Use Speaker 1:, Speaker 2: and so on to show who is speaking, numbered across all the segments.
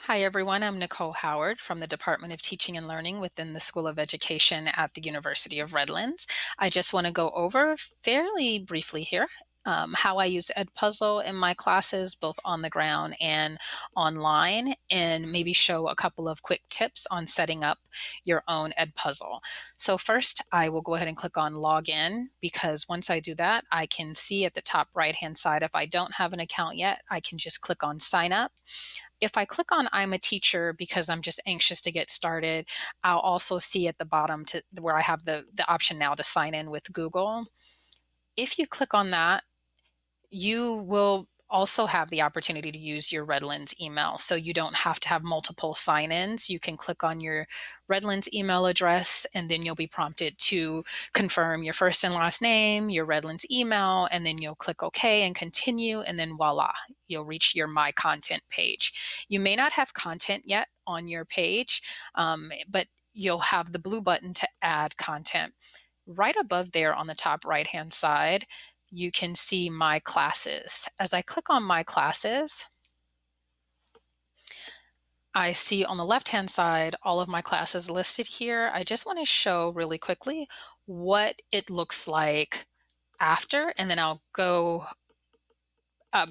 Speaker 1: Hi, everyone. I'm Nicole Howard from the Department of Teaching and Learning within the School of Education at the University of Redlands. I just want to go over fairly briefly here how I use EdPuzzle in my classes, both on the ground and online, and maybe show a couple of quick tips on setting up your own EdPuzzle. So first, I will go ahead and click on Login because once I do that, I can see at the top right-hand side, if I don't have an account yet, I can just click on Sign Up. If I click on I'm a teacher because I'm just anxious to get started, I'll also see at the bottom where I have the option now to sign in with Google. If you click on that, you will also have the opportunity to use your Redlands email. So you don't have to have multiple sign-ins. You can click on your Redlands email address, and then you'll be prompted to confirm your first and last name, your Redlands email, and then you'll click OK and continue, and then voila, you'll reach your My Content page. You may not have content yet on your page, but you'll have the blue button to add content. Right above there on the top right-hand side, you can see My Classes. As I click on My Classes, I see on the left-hand side all of my classes listed here. I just want to show really quickly what it looks like after, and then I'll go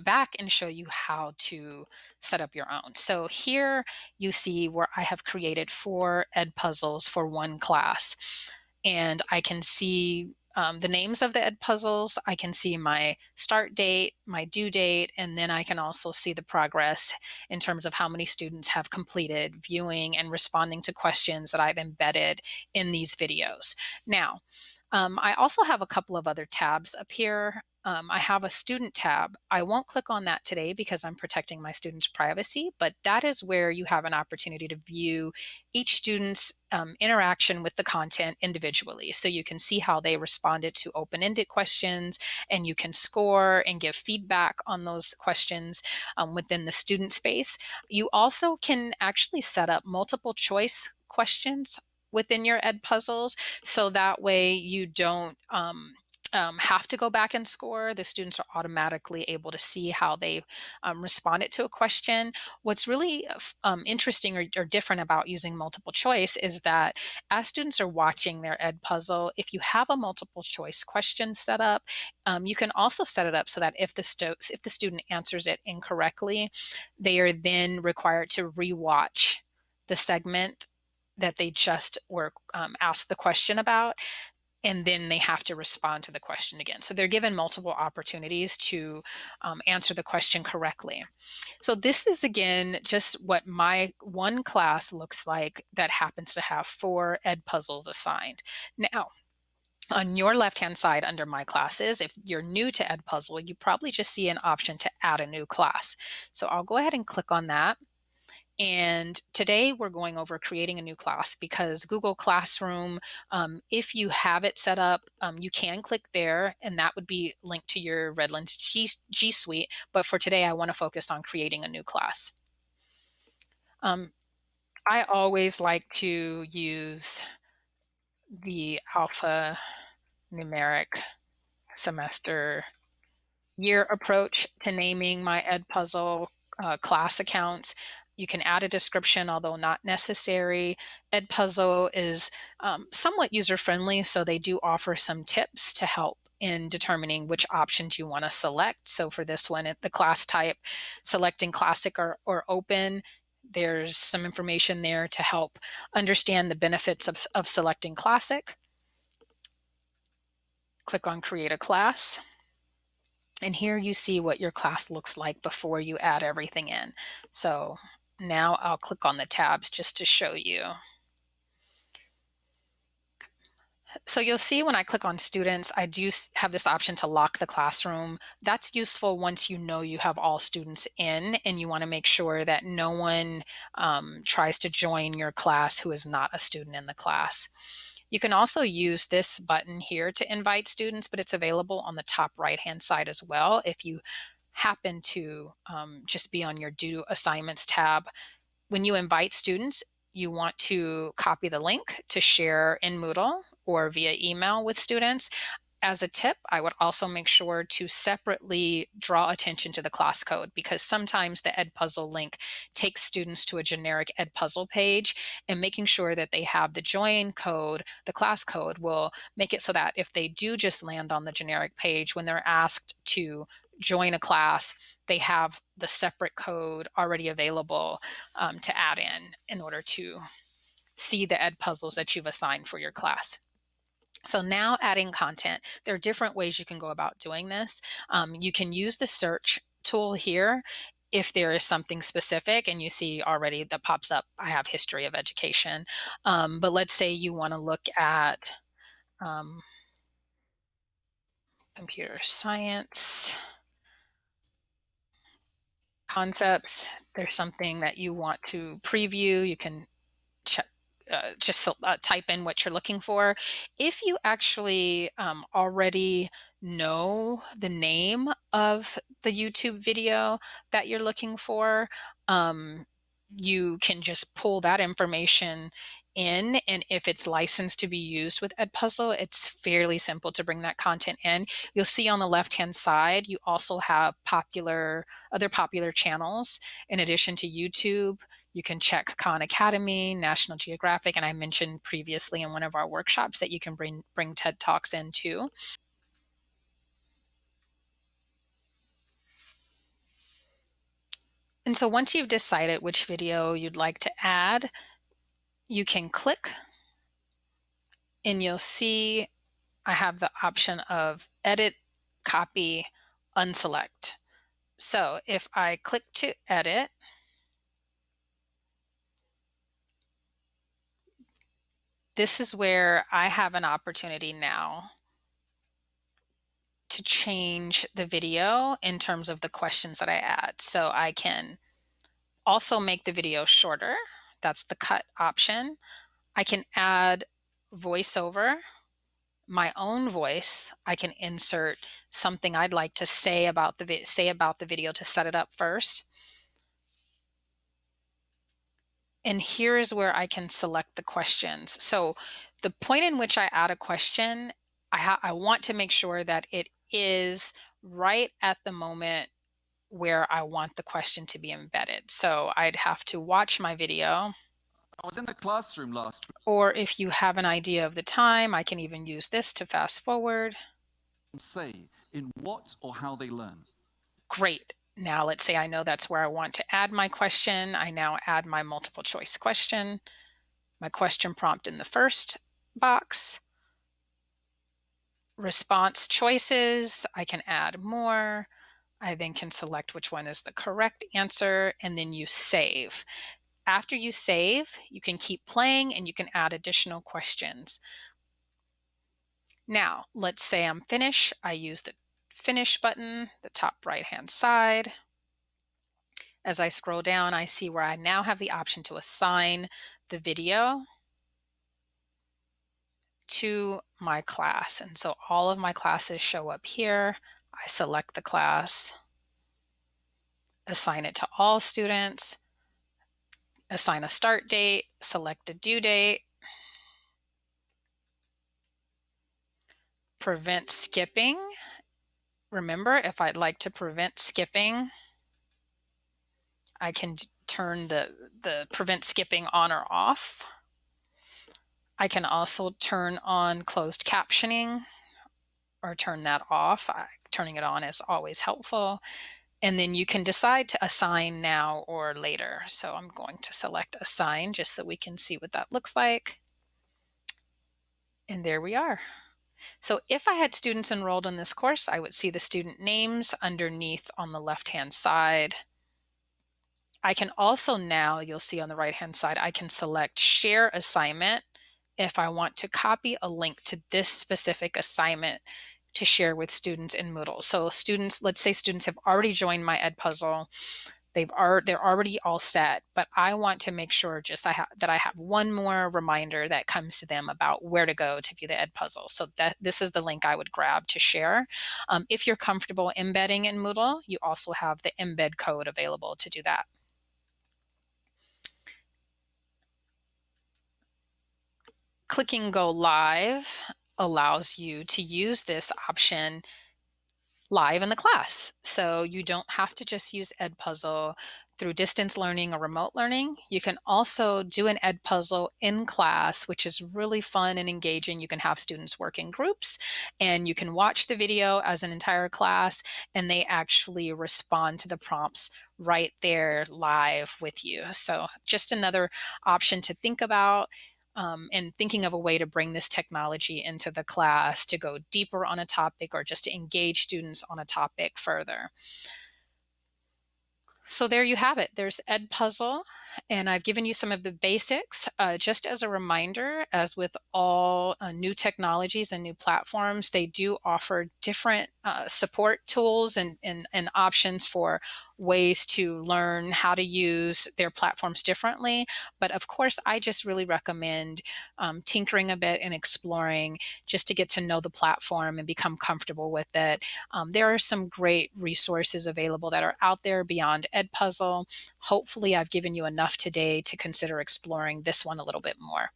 Speaker 1: back and show you how to set up your own. So here you see where I have created 4 EdPuzzles for one class. And I can see the names of the EdPuzzles. I can see my start date, my due date, and then I can also see the progress in terms of how many students have completed viewing and responding to questions that I've embedded in these videos. Now, I also have a couple of other tabs up here. I have a student tab. I won't click on that today because I'm protecting my students' privacy, but that is where you have an opportunity to view each student's interaction with the content individually. So you can see how they responded to open-ended questions, and you can score and give feedback on those questions within the student space. You also can actually set up multiple choice questions within your EdPuzzles, so that way you don't have to go back and score. The students are automatically able to see how they responded to a question. What's really interesting or different about using multiple choice is that as students are watching their EdPuzzle, if you have a multiple choice question set up, you can also set it up so that if the student answers it incorrectly, they are then required to rewatch the segment that they just were asked the question about, and then they have to respond to the question again. So they're given multiple opportunities to answer the question correctly. So this is, again, just what my one class looks like that happens to have 4 EdPuzzles assigned. Now, on your left-hand side under My Classes, if you're new to EdPuzzle, you probably just see an option to add a new class. So I'll go ahead and click on that. And today we're going over creating a new class because Google Classroom, if you have it set up, you can click there and that would be linked to your Redlands G Suite. But for today, I want to focus on creating a new class. I always like to use the alpha numeric semester year approach to naming my EdPuzzle class accounts. You can add a description, although not necessary. EdPuzzle is somewhat user-friendly, so they do offer some tips to help in determining which options you want to select. So for this one, the class type, selecting classic or open, there's some information there to help understand the benefits of selecting classic. Click on Create a Class. And here you see what your class looks like before you add everything in. So now I'll click on the tabs just to show you. So you'll see when I click on students, I do have this option to lock the classroom. That's useful once you know you have all students in and you want to make sure that no one tries to join your class who is not a student in the class. You can also use this button here to invite students, but it's available on the top right-hand side as well. If you happen to just be on your Due Assignments tab, when you invite students, you want to copy the link to share in Moodle or via email with students. As a tip, I would also make sure to separately draw attention to the class code, because sometimes the EdPuzzle link takes students to a generic EdPuzzle page, and making sure that they have the join code, the class code, will make it so that if they do just land on the generic page, when they're asked to join a class, they have the separate code already available to add in order to see the EdPuzzles that you've assigned for your class. So now adding content, there are different ways you can go about doing this. You can use the search tool here if there is something specific and you see already that pops up, I have history of education. But let's say you want to look at um, computer science concepts. There's something that you want to preview. You can check, just type in what you're looking for. If you actually already know the name of the YouTube video that you're looking for, you can just pull that information in, and if it's licensed to be used with EdPuzzle, it's fairly simple to bring that content in. You'll see on the left-hand side, you also have other popular channels. In addition to YouTube, you can check Khan Academy, National Geographic, and I mentioned previously in one of our workshops that you can bring TED Talks in too. And so once you've decided which video you'd like to add, you can click and you'll see I have the option of edit, copy, unselect. So if I click to edit, this is where I have an opportunity now to change the video in terms of the questions that I add. So I can also make the video shorter. That's the cut option. I can add voiceover, my own voice. I can insert something I'd like to say about the video to set it up first. And here is where I can select the questions. So the point in which I add a question, I want to make sure that it is right at the moment where I want the question to be embedded. So I'd have to watch my video.
Speaker 2: I was in the classroom last week.
Speaker 1: Or if you have an idea of the time, I can even use this to fast forward.
Speaker 2: Say in what or how they learn.
Speaker 1: Great. Now let's say I know that's where I want to add my question. I now add my multiple choice question, my question prompt in the first box. Response choices, I can add more. I then can select which one is the correct answer, and then you save. After you save, you can keep playing and you can add additional questions. Now, let's say I'm finished. I use the finish button, the top right-hand side. As I scroll down, I see where I now have the option to assign the video to my class. And so all of my classes show up here. I select the class, assign it to all students, assign a start date, select a due date, prevent skipping. Remember, if I'd like to prevent skipping, I can turn the prevent skipping on or off. I can also turn on closed captioning or turn that off. Turning it on is always helpful. And then you can decide to assign now or later. So I'm going to select assign just so we can see what that looks like. And there we are. So if I had students enrolled in this course, I would see the student names underneath on the left-hand side. I can also now, you'll see on the right-hand side, I can select share assignment if I want to copy a link to this specific assignment to share with students in Moodle. So students, let's say students have already joined my EdPuzzle. They're already all set, but I want to make sure that I have one more reminder that comes to them about where to go to view the EdPuzzle. So this is the link I would grab to share. If you're comfortable embedding in Moodle, you also have the embed code available to do that. Clicking go live allows you to use this option live in the class. So you don't have to just use EdPuzzle through distance learning or remote learning. You can also do an EdPuzzle in class, which is really fun and engaging. You can have students work in groups and you can watch the video as an entire class, and they actually respond to the prompts right there live with you. So just another option to think about, and thinking of a way to bring this technology into the class to go deeper on a topic or just to engage students on a topic further. So there you have it. There's EdPuzzle, and I've given you some of the basics. Just as a reminder, as with all new technologies and new platforms, they do offer different support tools and options for ways to learn how to use their platforms differently. But of course, I just really recommend tinkering a bit and exploring just to get to know the platform and become comfortable with it. There are some great resources available that are out there beyond EdPuzzle. Hopefully, I've given you enough today to consider exploring this one a little bit more.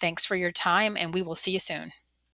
Speaker 1: Thanks for your time, and we will see you soon.